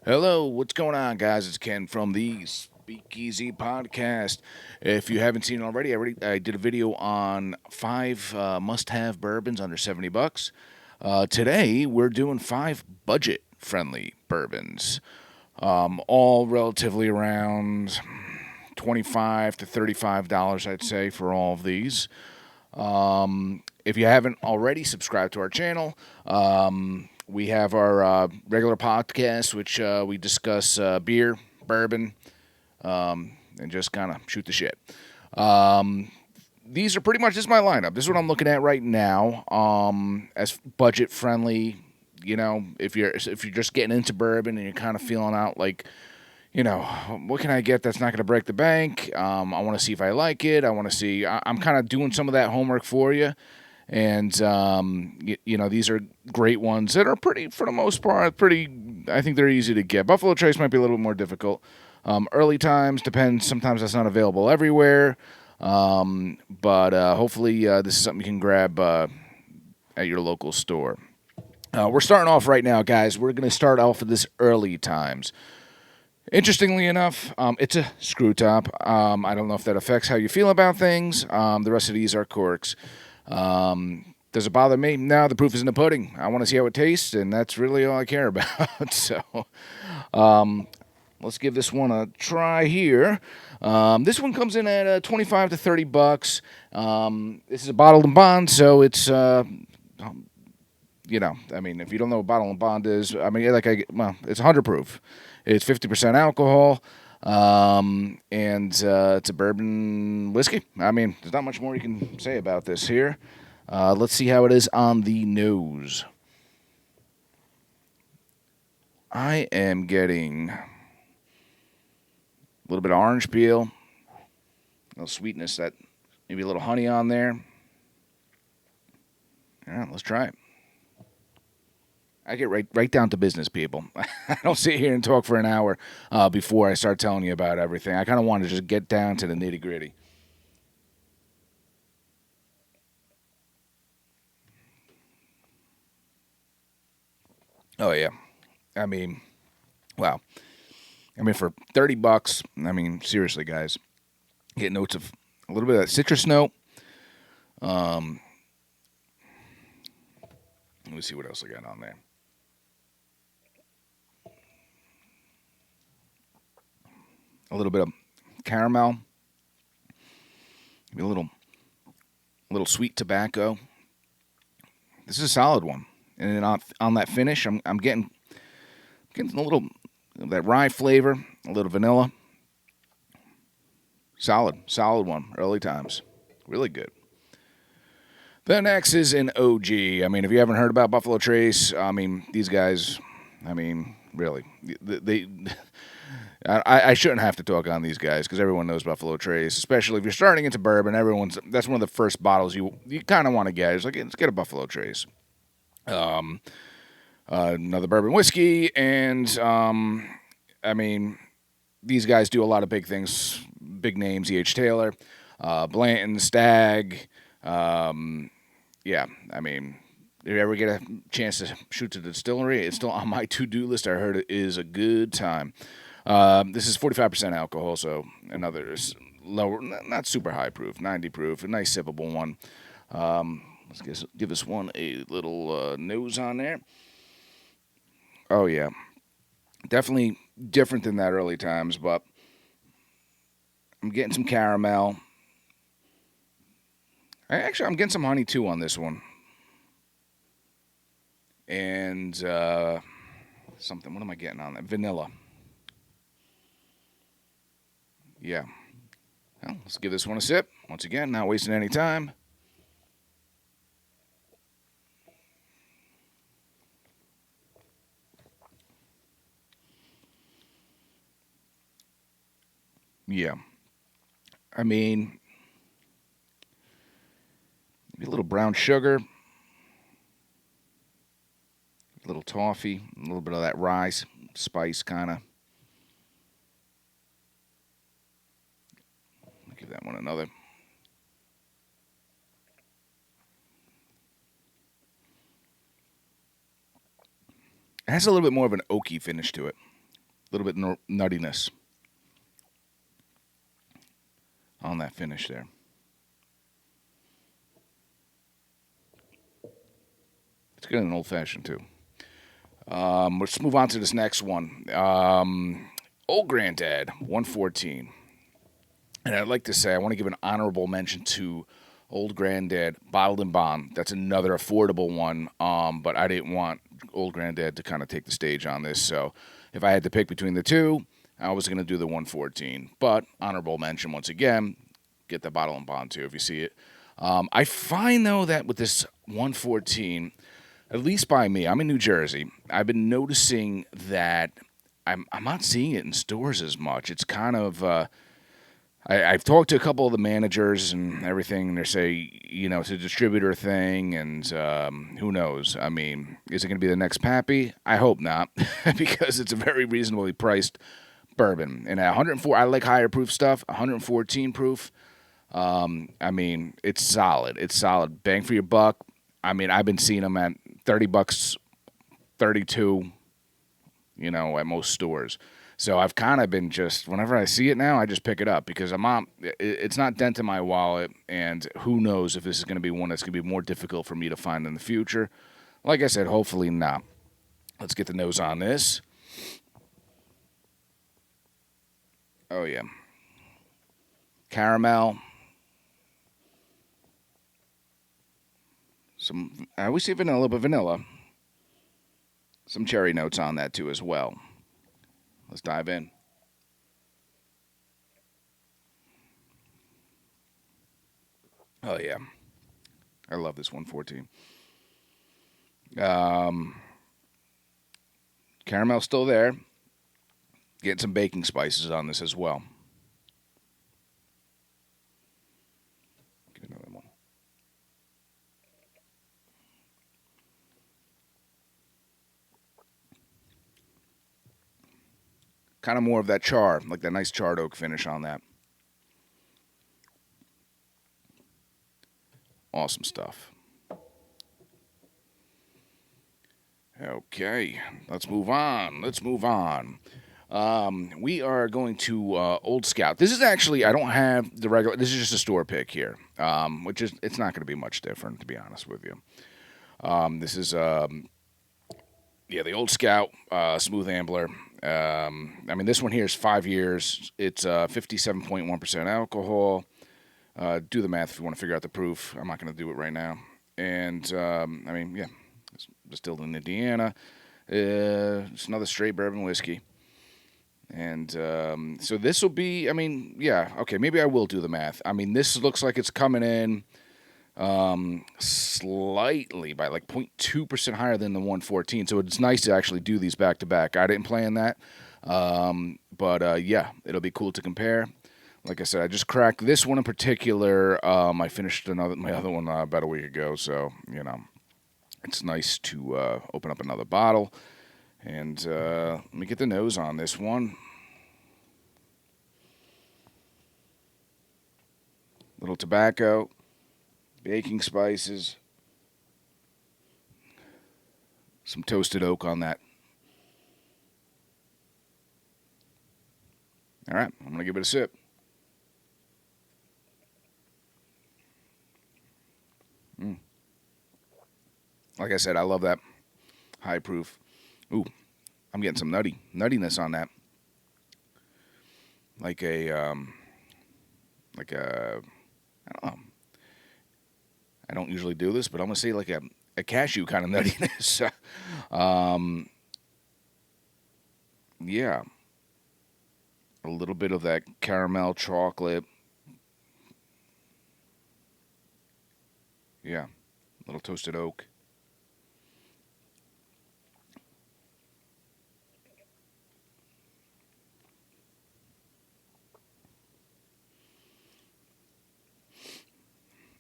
Hello, what's going on, guys? It's Ken from the Speakeasy Podcast. If you haven't seen it already, I did a video on five must-have bourbons under $70. Today, we're doing five budget-friendly bourbons, all relatively around 25 to $35, I'd say, for all of these. If you haven't already, subscribe to our channel. We have our regular podcast, which we discuss beer, bourbon, and just kind of shoot the shit. These are pretty much this is my lineup. This is what I'm looking at right now. As budget friendly, if you're just getting into bourbon and you're kind of feeling out like, what can I get that's not going to break the bank? I want to see if I like it. I want to see. I'm kind of doing some of that homework for you. And, these are great ones that are pretty, for the most part, I think they're easy to get. Buffalo Trace might be a little bit more difficult. Early times, depends. Sometimes that's not available everywhere. But hopefully this is something you can grab at your local store. We're starting off right now, guys. We're going to start off with this early times. Interestingly enough, it's a screw top. I don't know if that affects how you feel about things. The rest of these are corks. Does it bother me? No, the proof is in the pudding. I want to see how it tastes, and that's really all I care about. So, let's give this one a try here. This one comes in at 25 to $30. This is a bottled and bond, so it's if you don't know what bottle and bond is, it's 100 proof. It's 50% alcohol, and it's a bourbon whiskey. There's not much more you can say about this here. Let's see how it is on the nose. I am getting a little bit of orange peel, a little sweetness, that maybe a little honey on there. All right, let's try it. I get right down to business, people. I don't sit here and talk for an hour before I start telling you about everything. I kind of want to just get down to the nitty gritty. Oh yeah, I mean, wow. For $30, seriously, guys, get notes of a little bit of that citrus note. Um, Let me see what else I got on there. A little bit of caramel, maybe a little sweet tobacco. This is a solid one, and then on that finish, I'm getting a little of that rye flavor, a little vanilla. Solid one. Early times, really good. The next is an OG. If you haven't heard about Buffalo Trace, these guys, really, they I shouldn't have to talk on these guys because everyone knows Buffalo Trace, especially if you're starting into bourbon. That's one of the first bottles you kind of want to get. It's like, let's get a Buffalo Trace. Another bourbon whiskey, and these guys do a lot of big things, big names. E.H. Taylor, Blanton, Stagg. Yeah, if you ever get a chance to shoot to the distillery, it's still on my to-do list. I heard it is a good time. This is 45% alcohol, so another lower, not super high proof, 90 proof, a nice sippable one. Let's give this one a little nose on there. Oh yeah, definitely different than that early times, but I'm getting some caramel. I'm getting some honey too on this one, and something. What am I getting on that? Vanilla. Yeah. Well, let's give this one a sip. Once again, not wasting any time. Yeah. I mean, maybe a little brown sugar, a little toffee, a little bit of that rye spice kind of. Give that one another. It has a little bit more of an oaky finish to it. little bit nuttiness on that finish there. It's good in an old fashioned too. Let's move on to this next one. Old Granddad 114. And I'd like to say I want to give an honorable mention to Old Granddad Bottled and Bond. That's another affordable one. But I didn't want Old Granddad to kind of take the stage on this. So if I had to pick between the two, I was going to do the 114. But honorable mention once again. Get the Bottled and Bond too if you see it. I find though that with this 114, at least by me, I'm in New Jersey. I've been noticing that I'm not seeing it in stores as much. It's kind of I've talked to a couple of the managers and everything, and they say, it's a distributor thing, and who knows? I mean, is it going to be the next Pappy? I hope not, because it's a very reasonably priced bourbon. And at 104, I like higher proof stuff. 114 proof. I mean, it's solid. It's solid. Bang for your buck. I mean, I've been seeing them at $30, 32, at most stores. So I've kind of been just, whenever I see it now, I just pick it up because it's not denting my wallet, and who knows if this is going to be one that's going to be more difficult for me to find in the future. Like I said, hopefully not. Let's get the nose on this. Oh, yeah. Caramel. I always say vanilla, but vanilla. Some cherry notes on that too as well. Let's dive in. Oh, yeah. I love this 114. Caramel's still there. Getting some baking spices on this as well. Get another one. Kind of more of that char, like that nice charred oak finish on that. Awesome stuff. Okay, let's move on. We are going to Old Scout. This is actually, I don't have the regular, this is just a store pick here, which is, it's not going to be much different, to be honest with you. This is, the Old Scout Smooth Ambler. I mean, this one here is 5 years. It's 57.1% alcohol. Do the math if you want to figure out the proof. I'm not going to do it right now. And, I mean, yeah, it's distilled in Indiana. It's another straight bourbon whiskey. And so this will be, I mean, yeah, okay, maybe I will do the math. I mean, this looks like it's coming in slightly by like 0.2% higher than the 114. So it's nice to actually do these back to back. I didn't plan that. But yeah, it'll be cool to compare. Like I said, I just cracked this one in particular. I finished my other one about a week ago. So, it's nice to open up another bottle. And let me get the nose on this one. Little tobacco, baking spices, some toasted oak on that. All right, I'm going to give it a sip. Like I said, I love that high proof. Ooh, I'm getting some nuttiness on that. Like a, I don't know. I don't usually do this, but I'm going to say like a cashew kind of nuttiness. Yeah. A little bit of that caramel chocolate. Yeah. A little toasted oak.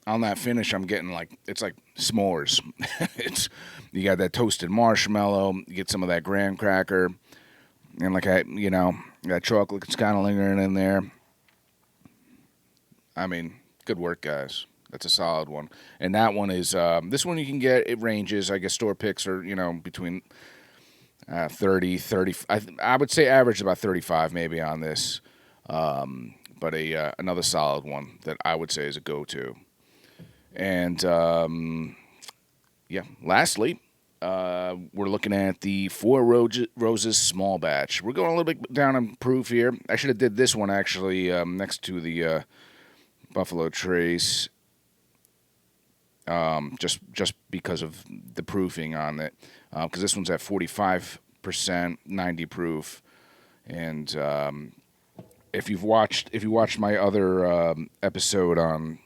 On that finish, I'm getting it's like s'mores. You got that toasted marshmallow, you get some of that graham cracker, and that chocolate's kind of lingering in there. I mean, good work, guys. That's a solid one. And that one is this one you can get. It ranges. I guess store picks are between 30. I would say average about 35 maybe on this. But another solid one that I would say is a go-to. And yeah, lastly, we're looking at the Roses Small Batch. We're going a little bit down in proof here. I should have did this one actually next to the Buffalo Trace, just because of the proofing on it. Because this one's at 45%, 90 proof, and if you watched my other episode on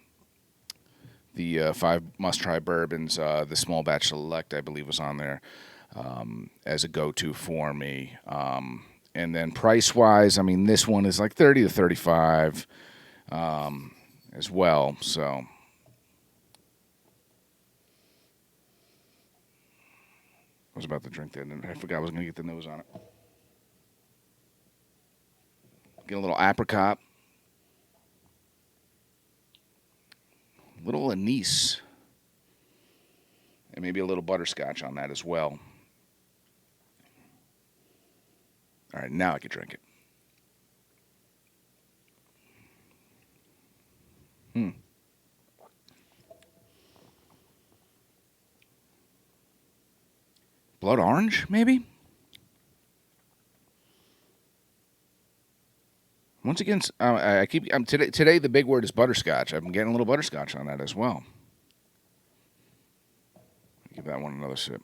the five must-try bourbons, the Small Batch Select, I believe, was on there as a go-to for me. And then price-wise, I mean, this one is like 30 to 35 as well. So I was about to drink that, and I forgot I was going to get the nose on it. Get a little apricot. Little anise, and maybe a little butterscotch on that as well. All right, now I can drink it. Blood orange, maybe? Once again, today the big word is butterscotch. I'm getting a little butterscotch on that as well. Give that one another sip.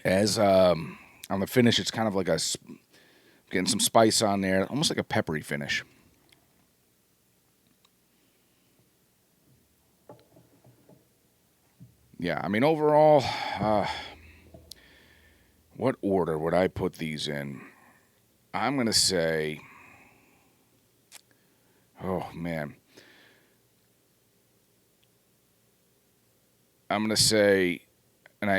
As on the finish, it's kind of like getting some spice on there, almost like a peppery finish. Yeah, I mean overall, what order would I put these in? I'm gonna say, oh man, I'm gonna say, and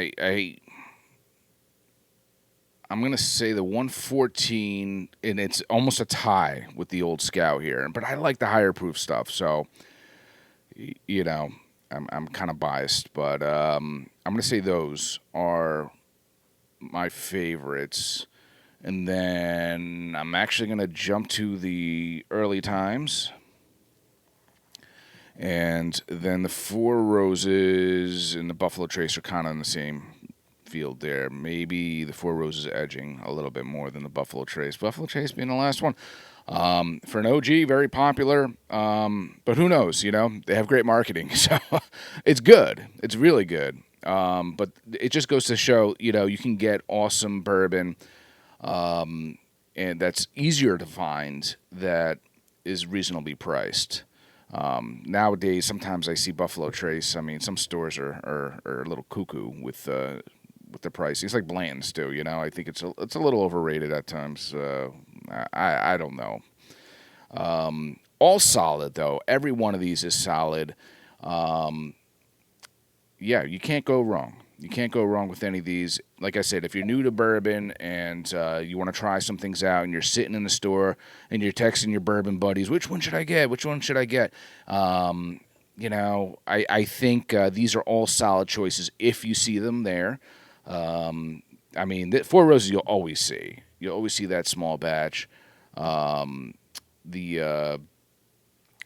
I'm gonna say the 114, and it's almost a tie with the Old Scout here. But I like the higher proof stuff, so you know, I'm kind of biased, but I'm gonna say those are my favorites. And then I'm actually gonna jump to the early times, and then the Four Roses and the Buffalo Trace are kind of in the same field there. Maybe the Four Roses edging a little bit more than the Buffalo Trace. Buffalo Trace being the last one. For an OG, very popular, but who knows? You know, they have great marketing, so it's good. It's really good. But it just goes to show, you know, you can get awesome bourbon, and that's easier to find that is reasonably priced. Nowadays, sometimes I see Buffalo Trace. I mean, some stores are a little cuckoo with the pricing. It's like Blanton's too. You know, I think it's a little overrated at times. I don't know. All solid though. Every one of these is solid. Yeah, you can't go wrong. You can't go wrong with any of these. Like I said, if you're new to bourbon and you want to try some things out, and you're sitting in the store and you're texting your bourbon buddies, which one should I get? Which one should I get? You know, I think these are all solid choices if you see them there. I mean, Four Roses you'll always see. You'll always see that small batch. The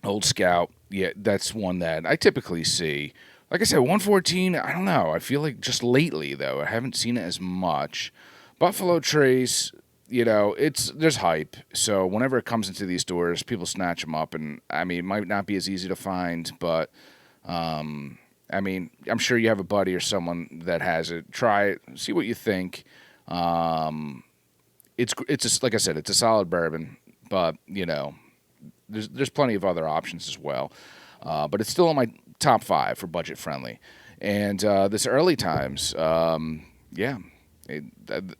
Old Scout, yeah, that's one that I typically see. Like I said, 114, I don't know. I feel like just lately, though, I haven't seen it as much. Buffalo Trace, you know, there's hype. So whenever it comes into these stores, people snatch them up. And, I mean, it might not be as easy to find, but, I mean, I'm sure you have a buddy or someone that has it. Try it, see what you think. It's just, like I said, it's a solid bourbon, but, you know, there's plenty of other options as well. But it's still in my top 5 for budget friendly. And this early times, yeah, I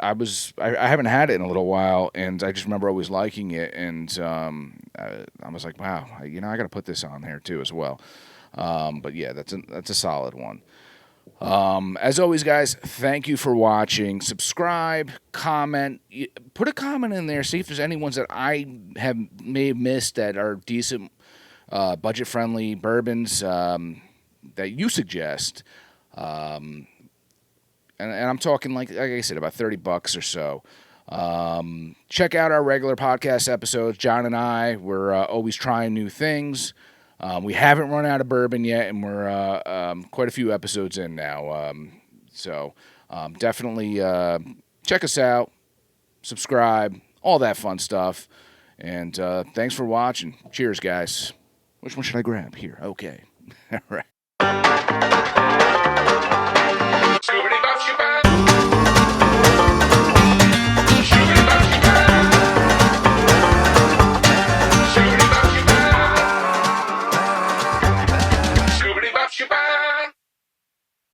haven't had it in a little while, and I just remember always liking it, and I was like, wow, you know, I got to put this on here too as well. But yeah, that's a solid one. As always, guys, thank you for watching. Subscribe, comment, put a comment in there. See if there's any ones that I may have missed that are decent, budget-friendly bourbons. that you suggest. And I'm talking like I said, about $30 or so. Check out our regular podcast episodes. John and I, we're always trying new things. We haven't run out of bourbon yet, and we're quite a few episodes in now. So definitely check us out, subscribe, all that fun stuff. And thanks for watching. Cheers, guys. Which one should I grab? Here. Okay. All right.